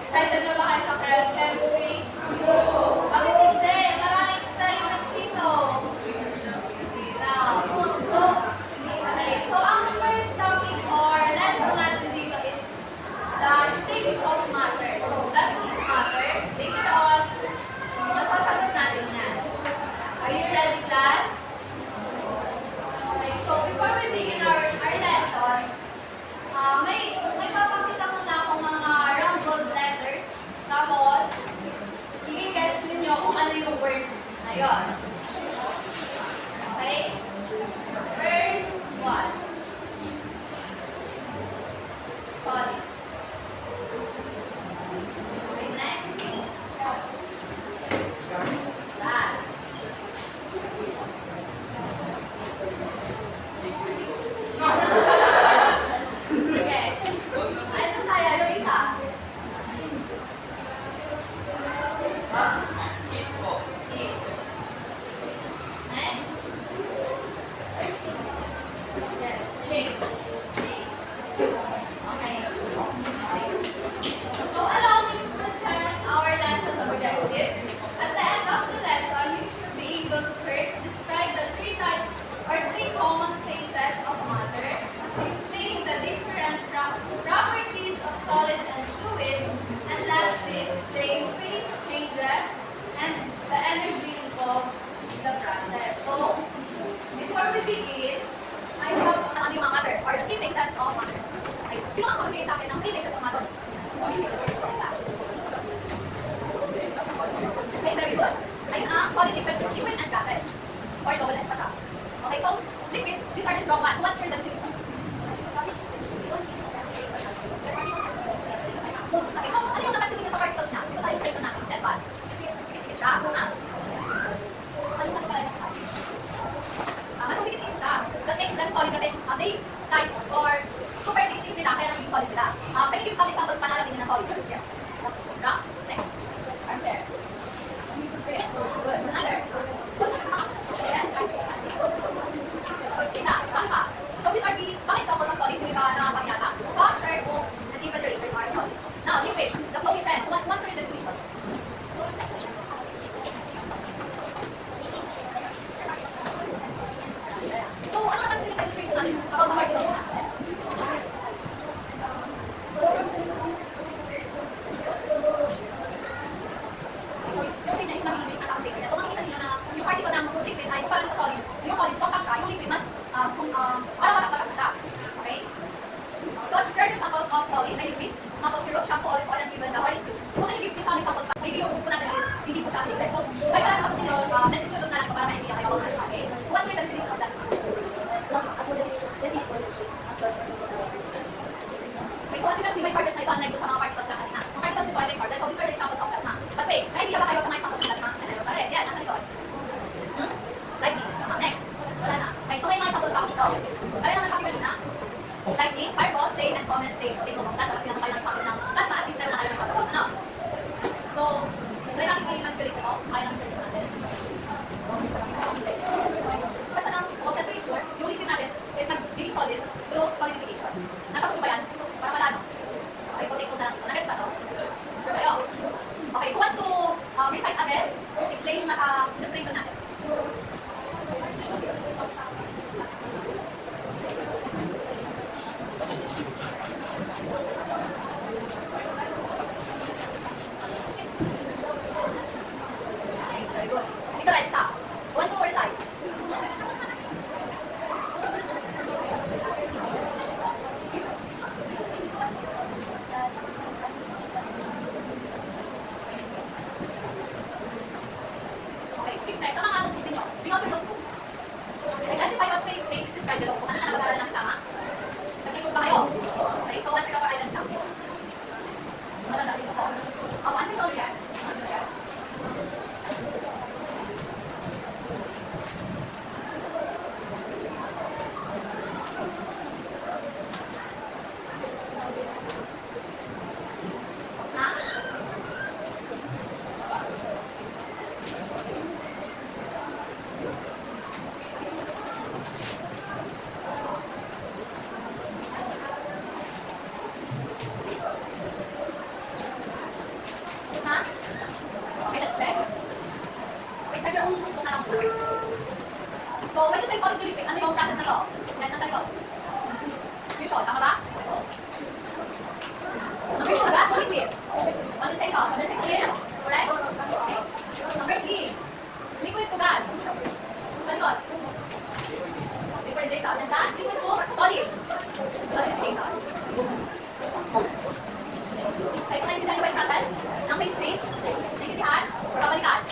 Excited na ba kayo sa cryo chemistry? Bakit hindi? Maraming experiment dito. Now, so ang first topic or lesson natin dito is the states of matter. So, does it matter? Later on, masasagot natin yan. Are you ready, class? Okay, so before we begin our lesson, may papakita muna akong mga rumbled letters. Tapos, i-guess ninyo kung ano yung word na yun. Okay? First one. Solid. Okay, next. Last. Okay. Ano saya yung isa? Heat. Next. Yes. Change. Okay. So allow me to present our lesson objectives. At the end of the lesson, you should be able to first describe the three types or three common phases of matter, explain the different properties of solid and fluids, and lastly explain phase changes and the energy involved in the process. So, before we begin, I have ano yung mga matter or the three phases of matter. Okay. Sino ang magbigay sa akin ng three phases of matter? Okay, very good. Ayun ang solid, liquid, and gases. Or double S pa siya. Okay, so liquids, these are the strong ones. What's your definition? Okay, so ano yung napansin niyo sa particles niya? Ito sa illustration natin. S pa. Dikit-dikit siya. Ano yung pala yung mas dikit-dikit siya. That makes them solid kasi they tight or super dikit-dikit nila kaya naging solid sila. Can you give some examples pa na natin yun na solid? Yes. Rocks. Next. Armchair. Okay. Good. Another. Yes. So these are the some examples of solids yung nakasabi yata. Cup, shirt, book, and even erasers are solid. Now, liquids, the flowing pen. What's the definition? So, ano naman sa illustration natin about the particles na? So, yung thing na is naging base na sa paper niya. So, makikita niyo na yung particle ng liquid ay parang sa solids. Yung solids, compact siya. Yung liquid mas parang matak-matak siya. Okay? So, third examples of solid ay liquids. Maple syrup, shampoo, olive oil, and even the orange juice. So, can you give some examples pa? Maybe yung book po natin is hindi po siya updated. So, kahit na sagot ninyo, let's introduce na lang ito para ma-idea kayo about plasma. Okay? What's your definition of plasma? Okay, so as you can see, may charges na ito unlike sa mga particles na kanina. Ang particles nito ay may charges. So, these are the examples of plasma. But wait, na-idea ba kayo sa mga examples ng plasma? Ano ba rin? Yan, nasa likod. Lightning. Tama. Next. Wala na. Okay, so may mga examples pa ako dito. Kaya naman sabi kanina. Lightning, fireball, flame, and comet state. So, ito, tatawag din kayo ng examples ng plasma at least meron na kayo ng sasagot. Ano? So, try natin kayo manipulate ito. Kaya natin kayo natin. Kasi ng low temperature, yung liquid natin is nag-digit solid through solidification. Nasagot nyo ba yan? Para malano. Okay, so take note na lang. Nag-gets ba ito? Sure kayo? Okay, who wants to recite again? Explain yung nasa illustration natin. Okay, very good. Dito right, isa. Who wants to recite? Okay, quick check. Sa mga notebook ninyo, bring out your notebooks. Identify what phase is described below. So, ano na mag-aaral natin tama? Nag-take ba kayo? Okay, so once you have our items now. Matanda dito po. Once it's all here. So, when you say solid to liquid, ano yung process na to? Yan, nasa likod. Fusion, tama ba? Ang fusion, gas or liquid? Condensation, condensation is, correct? Okay. Number 3, liquid to gas. Sa likod. Vaporization, and gas, liquid to solid. Solidification. Ay, kung naintindihan niyo ba yung process ng phase change? Naintindihan? Or babalikan?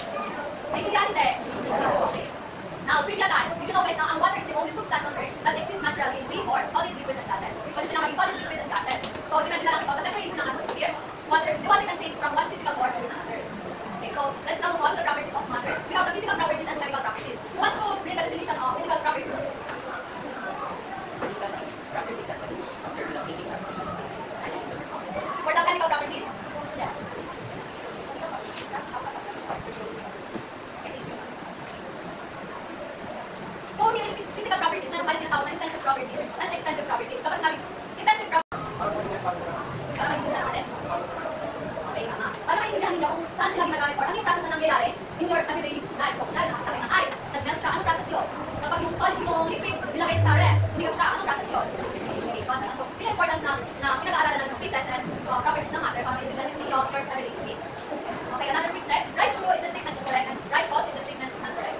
Naintindihan hindi? Okay. Now, trivia time. Did you know guys, now, ang water is the only substance on Earth that exists naturally in vapor, solid, liquid, and gases. Pwede sila maging solid, liquid, and gases. So, depende na lang ito sa temperature ng atmosphere. The water can change from one physical form to another. Okay, so let's now move on to the properties of matter. We have the physical properties and chemical properties. Who wants to bring the definition of physical properties? For the chemical properties? Yes. So, here in physical properties, meron tayo tinatawag na intensive properties and extensive properties. Kapag sinabi, intensive properties, para maintindihan natin. Okay, tama. Para maintindihan ninyo kung saan sila ginagamit or ano yung process na nangyayari in your everyday life. So, kunyari, nakasakay ng ice, nag-melt siya, anong process yun? Kapag yung solid, yung liquid, nilagay sa ref, umigas siya, anong process yun? So, yung importance na pinag-aaralan natin yung pieces and properties ng matter para maintindihan ninyo your everyday life. Okay, another quick check. Right true if the statement is correct and right false if the statement is not correct.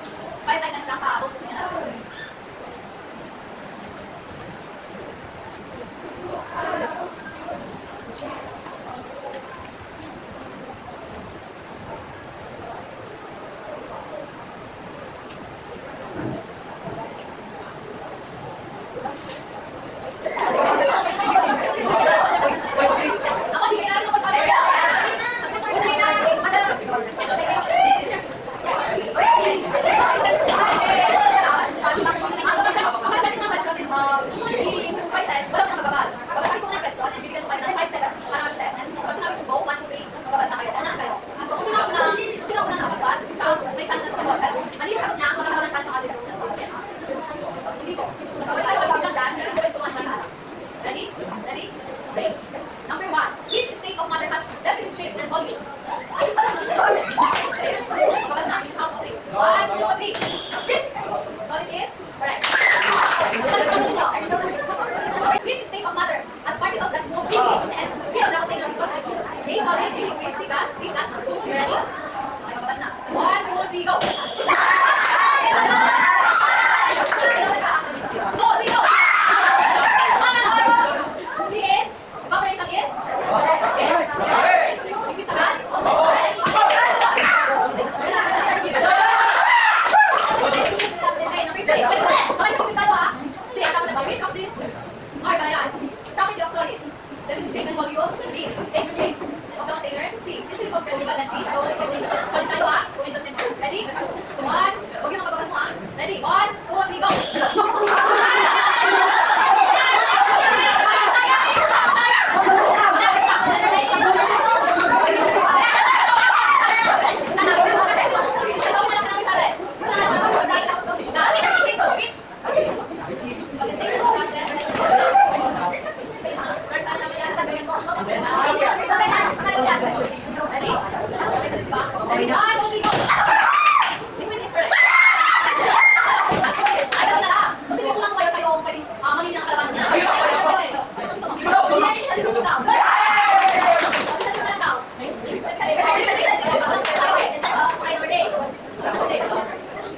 5 items lang sa both opinion analysis. Number 1, each state of matter has definite shape and volume. One, two, three. Solid is correct. Which state of matter has particles that move freely and feel the rotation of A solid, B liquid, C gas, D plasma. You ready? Okay, babad na. 1, 2, 3, go. Go, 3, go. C is, evaporation is? Yes. Liquid sa gas? Okay, number 6. Wait, okay, tayo ah. C, which of these are the property of solid? Definite shape and volume. B, takes shape of the container. C, this is compressible and D, solid tayo ah. Ready? 1, huwag yung napagawas mo ah. Ready? 1, 2, 3, go!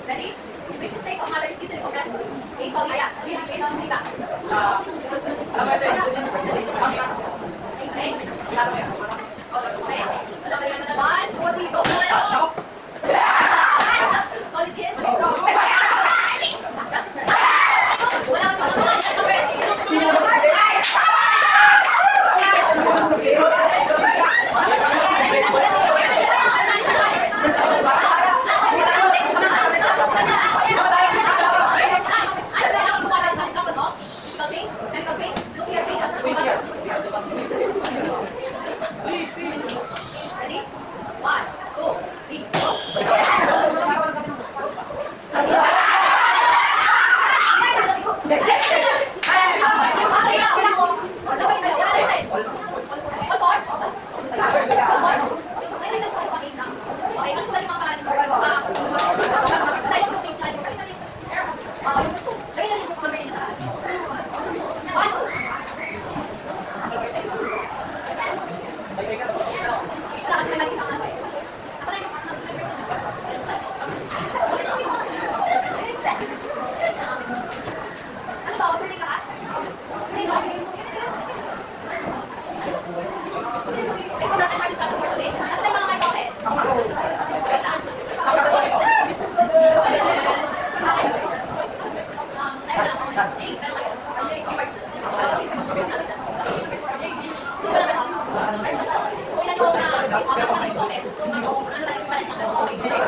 Ready? Which state of matter is easily compressible? A solid, B liquid, C gas. Okay? Okay? 1, 2, 3, go! Solid is? Gas is correct. Wala. Chemical change? Look here, change. Ano lang yung palit ng